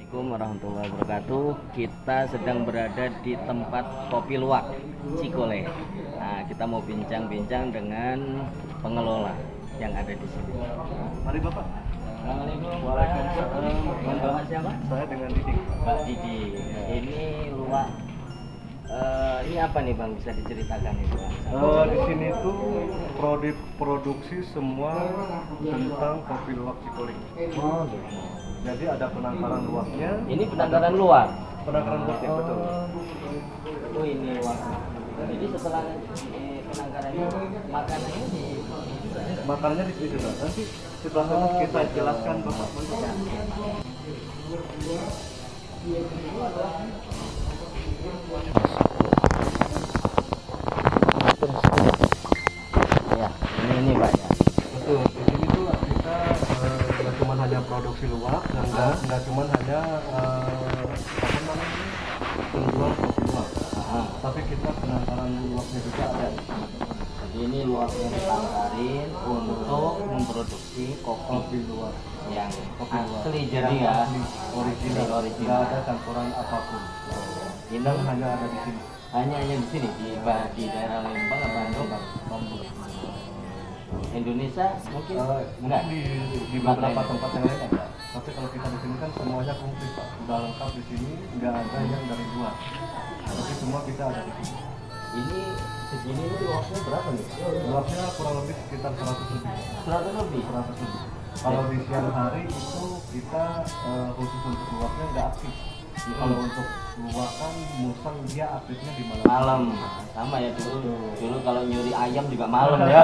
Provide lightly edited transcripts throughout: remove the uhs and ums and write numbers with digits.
Assalamualaikum warahmatullahi wabarakatuh. Kita sedang berada di tempat kopi luwak Cikole. Nah, kita mau bincang-bincang dengan pengelola yang ada di sini. Mari Bapak. Assalamualaikum. Waalaikumsalam. Dengan Bapak siapa? Saya dengan Didi. Pak Didi. Ini luwak. Ini apa nih Bang? Bisa diceritakan itu Bang? Di sini tuh produksi semua tentang kopi luwak Cikole. Oh, gitu. Jadi ada penangkaran luwaknya. Ini penangkaran luwak. Penangkaran luwaknya betul. Oh, ini luwak. Jadi setelah penangkaran ini makanannya di Makanannya di sini juga. Nanti setelah kita jelaskan Bapak. Ya, ini Pak ya. Betul. Di sini tuh kita nggak cuma hanya produksi luwak, dan nggak cuma hanya apa namanya penjual kopi luwak. Tapi kita penangkaran luwaknya juga ada. Jadi ini luwaknya ditangkarin untuk memproduksi kopi Luwak yang kopi luwak asli jadi ya. original, nggak ada campuran apapun. Ini Dan hanya ada di sini. hanya di sini di daerah Lembang atau Bandung. Indonesia mungkin enggak. Di beberapa tempat yang lain ada. Tapi kalau kita di sini kan semuanya komplit Pak. Udah lengkap di sini, nggak ada yang dari luar. Tapi semua kita ada di sini. Ini segini ini luasnya berapa nih? Luasnya kurang lebih sekitar 100 lebih. 100 lebih. 100 lebih. Kalau di siang hari itu kita khusus untuk luwaknya nggak aktif. Kalau untuk luwakan musang dia aktifnya di malam. Malam sama ya dulu kalau nyuri ayam juga malam ya.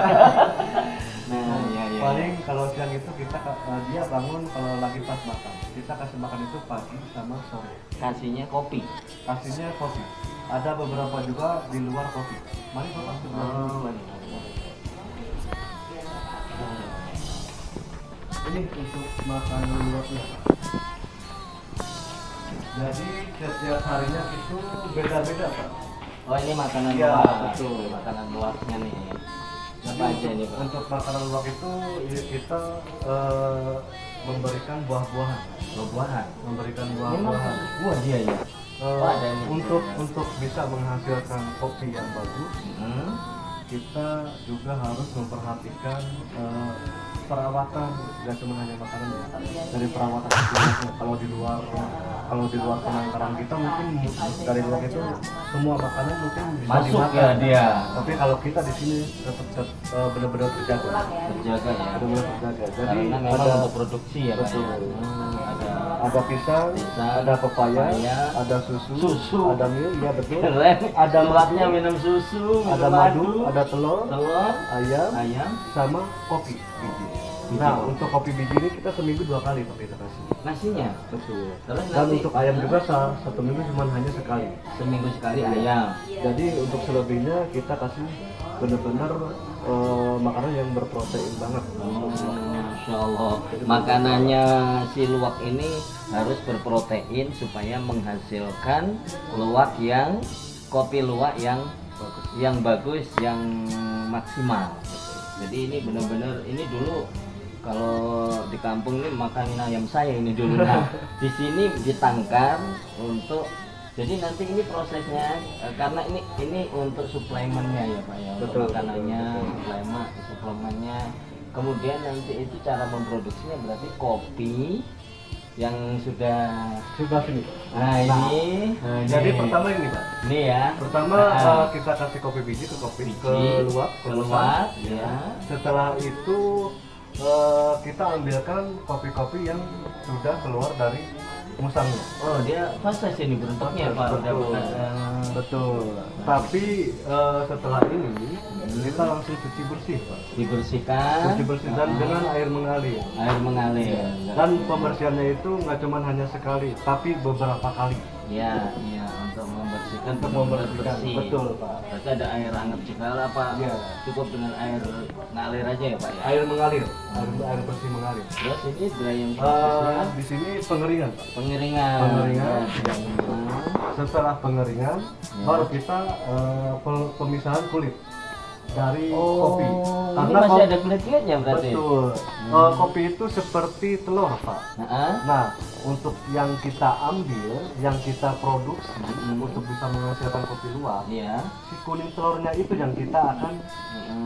Nah, ya. Paling kalau siang itu kita dia bangun kalau lagi pas makan. Kita kasih makan itu pagi sama sore. Kasihnya kopi. Kasihnya kopi. Ada beberapa juga di luar kopi. Mari Bapak sebelah. Ini untuk makanan luwaknya. Jadi setiap harinya itu beda-beda Pak. Oh, ini makanan Iya, luwak. betul. Makanan luwaknya nih. Jadi Apa aja ini Pak? untuk makanan luwak itu kita memberikan buah-buahan. Buah-buahan. Memberikan Ini buah-buahan. buah dia ya. Oh, ada ini. Untuk bisa menghasilkan kopi yang bagus, kita juga harus memperhatikan perawatan, nggak cuma hanya makanan ya. Dari perawatan kulitnya. Kalau di luar penangkaran kita mungkin dari luar itu semua makanan mungkin bisa Masuk dimakan. ya dia. Tapi kalau kita di sini tetap benar-benar terjaga. Terjaga ya. Benar-benar terjaga. Jadi Karena memang ada untuk produksi ya Pak. betul. Ada Ada pisang, ada pepaya, ada susu, ada mie, iya betul. keren. Ada Tempatnya minum susu, Ada minum madu, ada telur, ayam, ayam, sama kopi biji. Nah, untuk kopi biji ini kita seminggu 2 kali Pak kita kasih. nasinya. Betul. Terus Dan nanti untuk ayam juga satu minggu cuma hanya sekali. seminggu sekali ayam. Jadi untuk selebihnya kita kasih benar-benar makanan yang berprotein banget. Masya Allah. Makanannya si luwak ini harus berprotein supaya menghasilkan luwak yang kopi luwak yang bagus, yang maksimal. Jadi ini benar-benar ini dulu kalau di kampung ini makanin ayam saya ini dulu. Nah, di sini ditangkar untuk jadi nanti ini prosesnya karena ini untuk suplemennya ya Pak ya, untuk Betul, makanannya, betul. suplemennya. Kemudian nanti itu cara memproduksinya berarti kopi yang sudah Sini. nah ini Jadi pertama ini Pak. ini ya. Pertama Nah, kita kasih kopi biji ke biji, ke luwak, keluar ya. Setelah itu kita ambilkan kopi-kopi yang sudah keluar dari musangnya. Oh, dia proses ini bentuknya Pak. Udah Betul. Betul. Tapi setelah ini kita langsung cuci bersih Pak. dibersihkan. Cuci bersih dan dengan air mengalir. Air mengalir. Dan pembersihannya itu nggak cuma hanya sekali, tapi beberapa kali. Ya, untuk membersihkan, Untuk benar-benar membersihkan. bersih. Betul Pak. Berarti ada air hangat segala apa? Iya. Cukup dengan air ngalir aja ya Pak ya. Air mengalir, air bersih mengalir. Terus ini drying prosesnya Di sini pengeringan Pak. pengeringan. Pengeringan. Ya. Setelah pengeringan, baru kita pemisahan kulit. dari Oh, kopi. ini masih ada kulit-kulitnya berarti. Betul. Kopi itu seperti telur, Pak. Heeh. Nah, untuk yang kita ambil, yang kita produksi untuk bisa menghasilkan kopi luwak, Iya. si kuning telurnya itu yang kita akan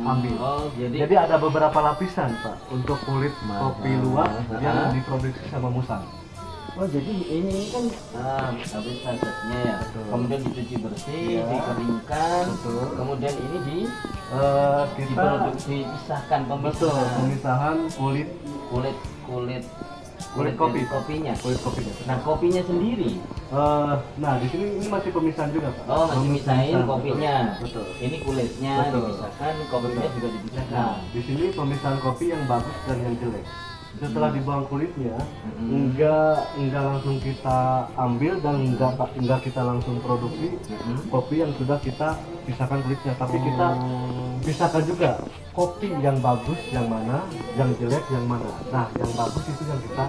ambil. Oh, Jadi ada beberapa lapisan, Pak, untuk kulit kopi luwak yang diproduksi sama Musang. Oh, jadi ini kan habis prosesnya ya. Kemudian dicuci bersih, Iya. dikeringkan. Betul. Kemudian ini Kita diproduksi, pisahkan betul pemisahan kulit kulit kulit Kulit kopi. dari kopinya. kulit kopinya. Nah, kopinya sendiri. Nah, di sini ini masih pemisahan juga, Pak. Oh, masih misahin Pemisahan, kopinya. Betul. Ini kulitnya Betul. dipisahkan, kopinya juga dipisahkan. Nah, di sini pemisahan kopi yang bagus dan yang jelek. Setelah dibuang kulitnya, enggak langsung kita ambil dan enggak kita langsung produksi kopi yang sudah kita pisahkan kulitnya, tapi kita pisahkan juga kopi yang bagus yang mana, yang jelek yang mana. Nah, yang bagus itu yang kita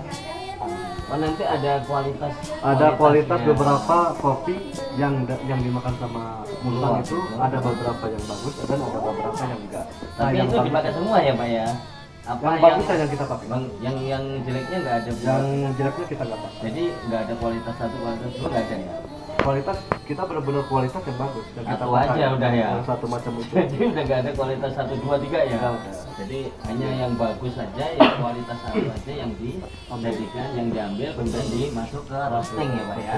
Oh, nanti ada kualitas. ada kualitas kualitasnya. beberapa kopi yang dimakan sama Musang itu ada beberapa yang bagus dan ada beberapa yang enggak. Tapi yang itu bagus- dipakai semua ya, Pak ya? Apa yang bagus yang kita pakai. yang jeleknya nggak ada. Yang jeleknya kita nggak pakai. Jadi nggak ada kualitas satu, kualitas dua nggak ada ya? Kualitas kita benar-benar kualitas yang bagus dan kita Satu pakai. aja udah ya? Yang satu macam itu. Jadi udah nggak ada kualitas 1, 2, 3 ya? Nggak ada. Jadi hanya yang bagus saja, yang kualitas satu aja yang dijadikan, yang diambil, kemudian dimasuk ke roasting ya, Pak ya?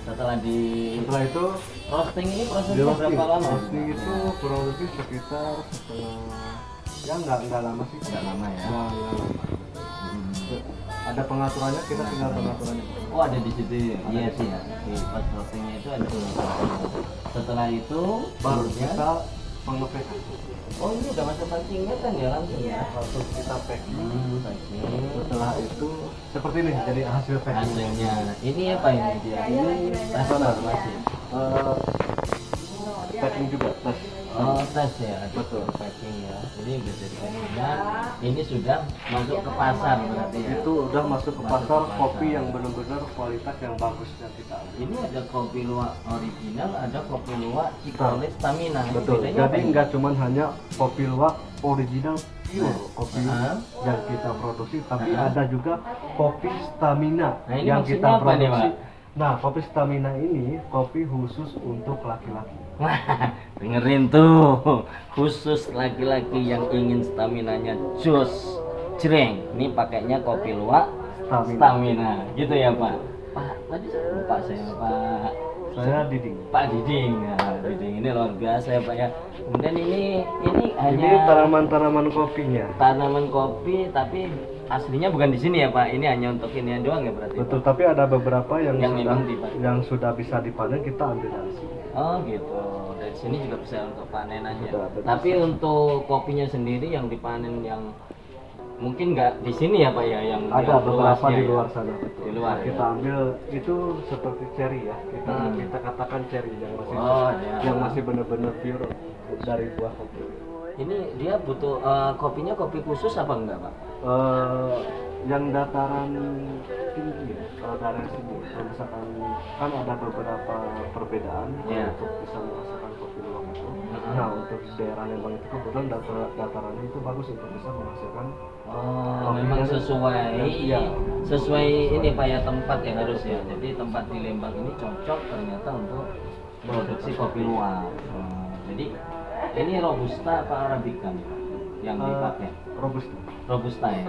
Setelah Setelah itu roasting ini di prosesnya roasting. berapa lama? Roasting itu kurang lebih sekitar setengah, ya nggak lama sih. Nggak lama ya? Nggak lama. Ada pengaturannya, kita tinggal pengaturannya. Oh, ada di situ ya? Iya sih ya. Di pas roastingnya itu ada pengaturannya. Setelah itu Baru kemudian- kita pengecekan. Oh, ini udah masuk packingnya kan ya langsung ya? Langsung kita packing. Packing. Setelah itu seperti ini jadi hasil packing. Hasilnya ini apa ini dia? Ini tes masih. Packing juga tes. Oh, tes ya, ada Betul. packing ya. Jadi udah jadi packingnya. Ini sudah masuk ke pasar berarti ya. Itu udah masuk ke Masuk pasar ke pasar. kopi yang benar-benar kualitas yang bagus yang kita ambil. Ini ada kopi luwak original, ada kopi luwak Cicolit Stamina. Ini Betul. bedanya Jadi apa ini? nggak cuman hanya kopi luwak original pure kopi yang kita produksi, tapi ada juga kopi stamina Nah, ini yang maksudnya kita apa nih, produksi. Pak? Nah, kopi stamina ini kopi khusus untuk laki-laki. Wah, dengerin tuh, khusus laki-laki yang ingin staminanya jos, jreng. Ini pakainya kopi luwak stamina, gitu ya Pak. Pak, tadi saya lupa Pak. Saya Diding. Pak Diding, nah, Diding ini luar biasa ya Pak ya. Kemudian ini hanya Ini tanaman-tanaman kopinya. tanaman kopi, tapi aslinya bukan di sini ya Pak. Ini hanya untuk inian doang ya berarti. Betul, tapi ada beberapa yang, Yang sudah, memang dipanen. yang sudah bisa dipanen kita ambil dari sini. Oh gitu. Dari sini juga bisa untuk panenannya. Betul. Tapi untuk kopinya sendiri yang dipanen yang mungkin nggak di sini ya Pak ya, yang Ada yang beberapa luasnya di ya? luar sana. Betul. Di luar, Kita ya? ambil itu seperti cherry ya. Kita katakan cherry yang masih Oh, ya. yang masih benar-benar pure dari buah kopi. Ini dia butuh kopinya kopi khusus apa enggak Pak? Yang dataran tinggi ya, kalau dataran tinggi, kalau misalkan kan ada beberapa perbedaan Iya. untuk bisa menghasilkan kopi luwak itu. Nah, untuk daerah Lembang itu kebetulan datarannya itu bagus untuk bisa menghasilkan. Oh, Kopinya memang sesuai iya. sesuai ini Pak ya, tempat ya harus ya. Jadi tempat di Lembang ini cocok ternyata untuk produksi kopi luwak. Jadi ini robusta apa arabica nih, Pak, yang dipakai? Robusta. Robusta ya.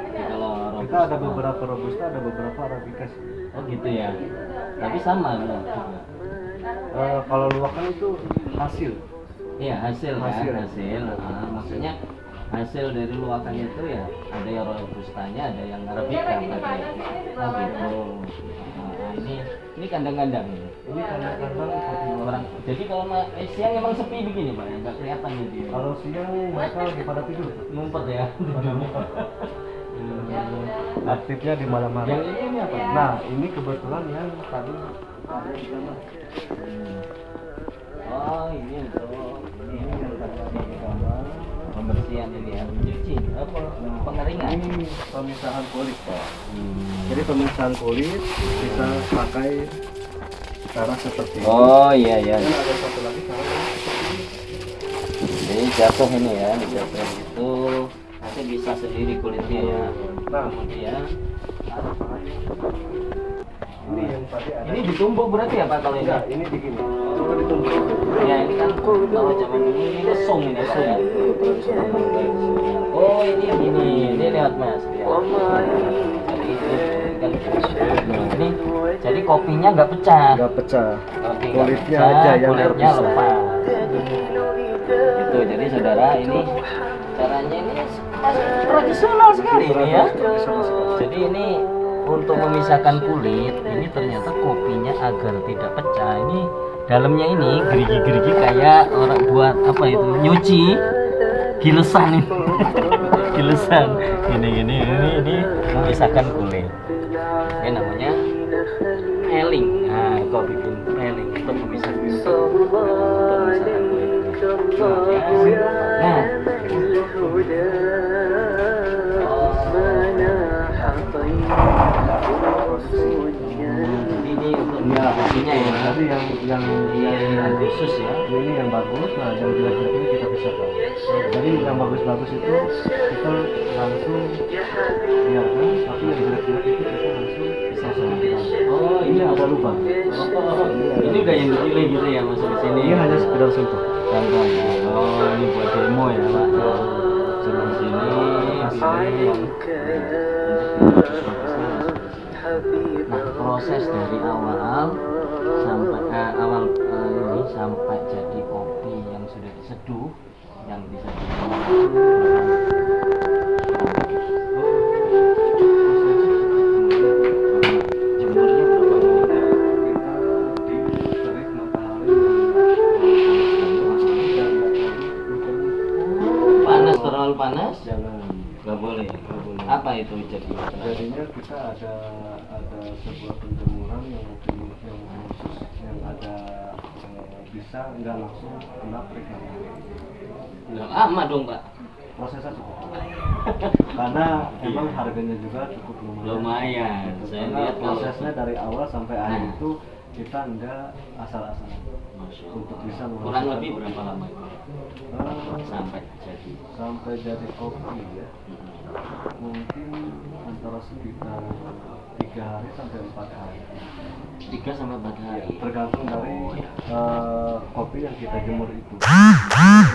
Jadi kalau robusta, Kita ada beberapa robusta, ada beberapa arabica sih. oh gitu ya. Tapi sama loh juga. Kalau luwak kan itu hasil. Iya hasil kan, Hasil. hasil. Maksudnya hasil dari luwakan itu ya ada yang robustanya, ada yang arabica berarti. Oh gitu. Ini kandang-kandang ini. Ini kadang-kadang kopi luwak. Orang. Jadi kalau siang emang sepi begini Pak, ya nggak kelihatan gitu. Ya. Kalau siang mereka lagi pada tidur. Ngumpet ya. Aktifnya di malam hari. Yang ini apa? Nah, ini kebetulan yang tadi ada di sana. Oh ini untuk ini yang tadi di gambar pembersihan ini ya, mencuci apa pengeringan. Ini pemisahan kulit, Pak. Jadi pemisahan kulit kita pakai cara seperti ini. Oh iya iya. Dan ada satu lagi cara yang seperti ini. Jadi jatuh ini ya, dijatuh itu nanti bisa sendiri kulitnya ya. Nah, Kemudian ini yang tadi ada. ini ditumbuk berarti ya Pak kalau ini? Enggak, ini begini. Coba ditumbuk. Ya ini kan kalau zaman dulu ini lesung ini Pak ya. Oh ini lihat Mas. Ya. Jadi kopinya nggak pecah. Nggak pecah. Kopi nggak Kulitnya pecah, aja yang kulitnya terpisah. lepas. Itu jadi saudara ini caranya ini masih tradisional sekali ini ya. Jadi ini untuk memisahkan kulit ini ternyata kopinya agar tidak pecah ini dalamnya ini gerigi-gerigi kayak orang buat apa itu nyuci gilesan ini gilesan ini memisahkan kulit ini namanya peeling. Nah kau bikin peeling untuk memisahkan kulit nah ini untuk kopinya ya Jadi yang khusus ya. ini yang bagus, nah yang jelek-jelek ini kita pisahkan. Jadi yang bagus-bagus itu kita langsung biarkan, tapi yang jelek-jelek itu kita langsung pisahkan. Oh Ini ada lubang. ini udah yang dipilih gitu ya masuk ke sini. Ini hanya sekedar sentuh. Contohnya. Oh ini buat demo ya Pak. Cuma sini. Nah proses dari awal sampai ini sampai jadi kopi yang sudah diseduh yang bisa jemurnya berapa Terik matahari panas terlalu panas jangan. nggak boleh. Apa itu jadi Jadinya kita ada sebuah penjemuran yang khusus yang ada bisa nggak langsung kena terik matahari. lama dong Pak. Prosesnya cukup karena emang harganya juga cukup Lumayan. Saya Karena lihat kalau prosesnya dari awal sampai akhir Nah. itu kita enggak asal-asalan Masya Allah. untuk bisa kurang menghasilkan lebih berapa lama itu sampai jadi sampai jadi kopi ya. Mungkin antara sekitar 3 hari sampai 4 hari 3 sampai 4 hari. tergantung dari Oh, ya. kopi yang kita jemur itu.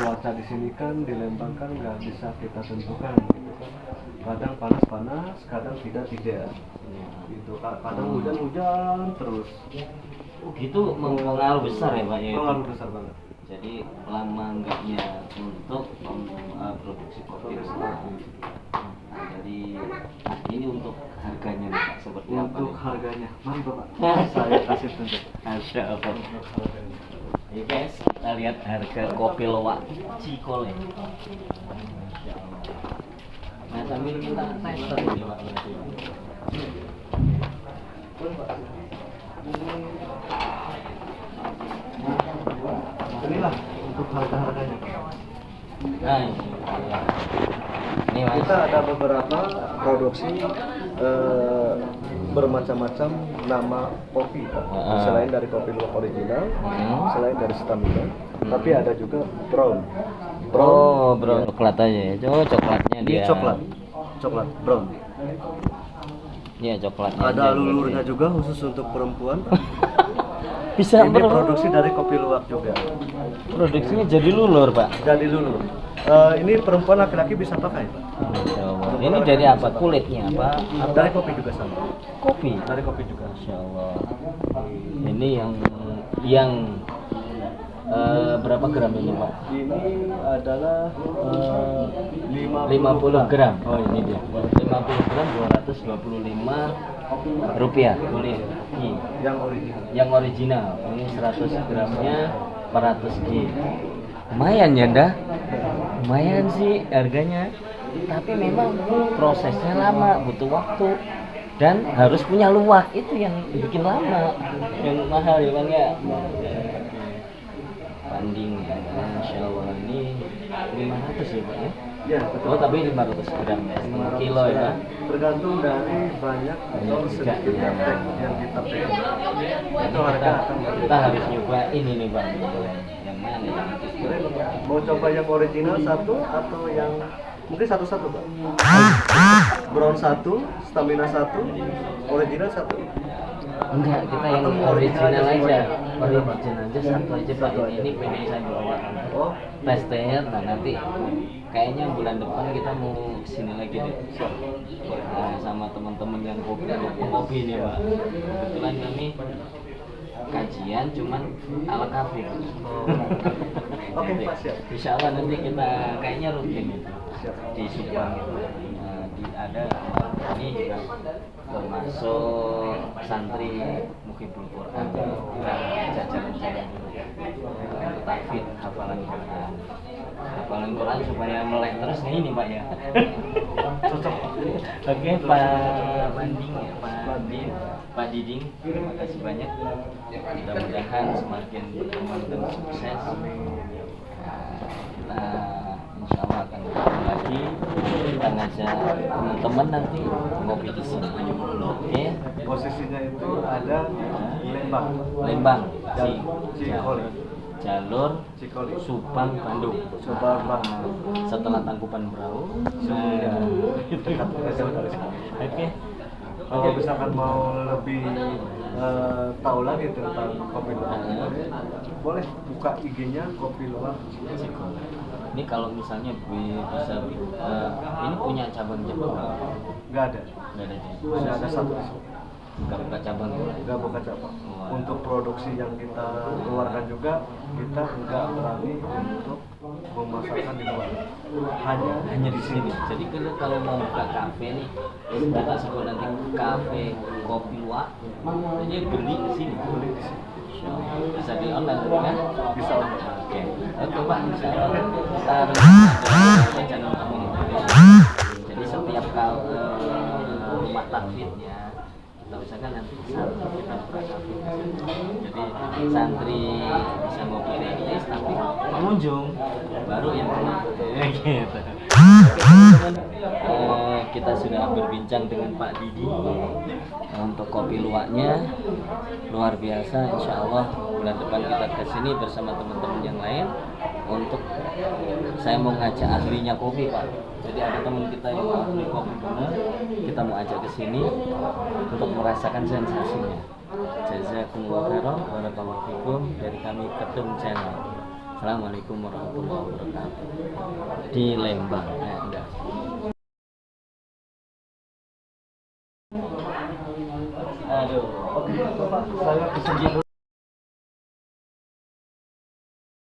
Cuaca di sini kan di Lembang kan nggak bisa kita tentukan gitu kan. Kadang panas-panas, kadang tidak Ya. gitu. Kadang hujan-hujan terus. Oh gitu mempengaruh besar ya Pak ya. itu? Pengaruh besar banget. Jadi lama enggaknya untuk produksi kopi. Nah, jadi ini untuk harganya nih Pak seperti apa? Untuk nih? harganya, mari Bapak, saya kasih tunjuk. Masya Allah. Untuk harganya. Ya guys, kita lihat harga kopi luwak Cikole. Masya Allah. Nah sambil kita tester ini Pak. Inilah untuk harga-harganya. Nah, ini Mas. Kita ada beberapa produksi bermacam-macam nama kopi, Pak. Selain dari kopi luwak original, selain dari stamina, tapi ada juga brown. Oh, brown coklat aja ya. Oh, coklatnya Ini dia. coklat brown. Iya, coklatnya. Ada aja lulurnya gitu juga khusus untuk perempuan. ya. Bisa Ini produksi dari kopi luwak juga. Produksinya jadi lulur, Pak. Jadi lulur. Ini perempuan laki-laki bisa pakai, Pak. Masya Allah. Ini dari apa? Kulitnya apa? Dari kopi juga sama. Kopi. Dari kopi juga. Masya Allah. Ini yang berapa gram ini, Pak? Ini adalah 50 gram. Oh, ini dia. 50 gram 225 rupiah. Boleh. yang original. Yang original. Ini 100 gramnya 400 G. Lumayan ya, dah. Lumayan sih harganya. Tapi memang prosesnya lama, butuh waktu. Dan harus punya luwak, itu yang bikin lama. Yang mahal ya, Bang ya. Banding ya. Masya Allah, ini 500 ya, Pak ya. Ya, betul. Oh, tapi 500 gram ya. 1 kilo ya. Tergantung dari banyak atau sedikitnya juga, ya. tag yang kita pegang. Itu Kita, harga akan kita harus nyoba ini nih Bang, yang mana yang Mau coba yang original satu atau yang mungkin satu-satu Pak? Brown satu, stamina satu, original satu. enggak, kita yang Atau mau original original aja. semuanya? Original aja satu aja Pak. Satu aja. Ini pengen saya bawa Oh, tester. Nah nanti kayaknya bulan depan kita mau kesini lagi deh. Nah, sama teman-teman yang kopi nih Pak. Kebetulan kami kajian cuman ala kafe. Oke, Pak, siap. Insya Allah nanti kita kayaknya rutin itu Siap. di Subang itu. Ada ini juga termasuk santri Mukhibul Quran kita jajaran-jajaran tahfidz hafalan Quran supaya melek terus nih ini Pak ya. Cocok. Oke Pak Banding ya Pak Diding, terima kasih banyak. Mudah-mudahan semakin berkembang dan sukses. Kita insya Allah akan ketemu lagi. Kita ngajak teman-teman nanti ngopi di sini. Oke. Posisinya itu ada Lembang, Cikoli. jalur Cikoli. Subang Bandung. Subang Bandung. Setelah Tangkuban Perahu. Ya. Oke. Kalau misalkan mau lebih tahu lagi tentang kopi luwak, boleh buka IG-nya Kopi Luwak Cikoli. Ini kalau misalnya bisa ini punya cabang-cabang nggak ada, nggak ada ya? hanya ada satu, Nggak buka cabang ya? nggak buka cabang. Untuk produksi yang kita keluarkan juga kita nggak berani untuk memasarkan di luar, Hanya di sini. Jadi kalau mau buka kafe nih, kita sebut nanti kafe kopi luwak, jadi beli di sini. beli di sini. Insya Allah. Bisa di online kan? Bisa online. Oke, oke Pak. Insya Allah kita harus ada channel kami. Jadi setiap rumah tahfidnya kita usahakan nanti santri kita buka kafe. Jadi santri bisa ngopi gratis, tapi pengunjung baru yang gitu. Teman-teman, kita sudah berbincang dengan Pak Didi untuk kopi luwaknya luar biasa. Insya Allah bulan depan kita ke sini bersama teman-teman yang lain untuk saya mau ngajak ahlinya kopi Pak. Jadi ada teman kita yang ahli kopi benar, kita mau ajak ke sini untuk merasakan sensasinya. Jazakumullah khairan, barakallahu fikum dari kami Ketum Channel. Assalamualaikum warahmatullahi wabarakatuh. Di Lembang. Enggak. Aduh. Oke, Bapak, saya kesini.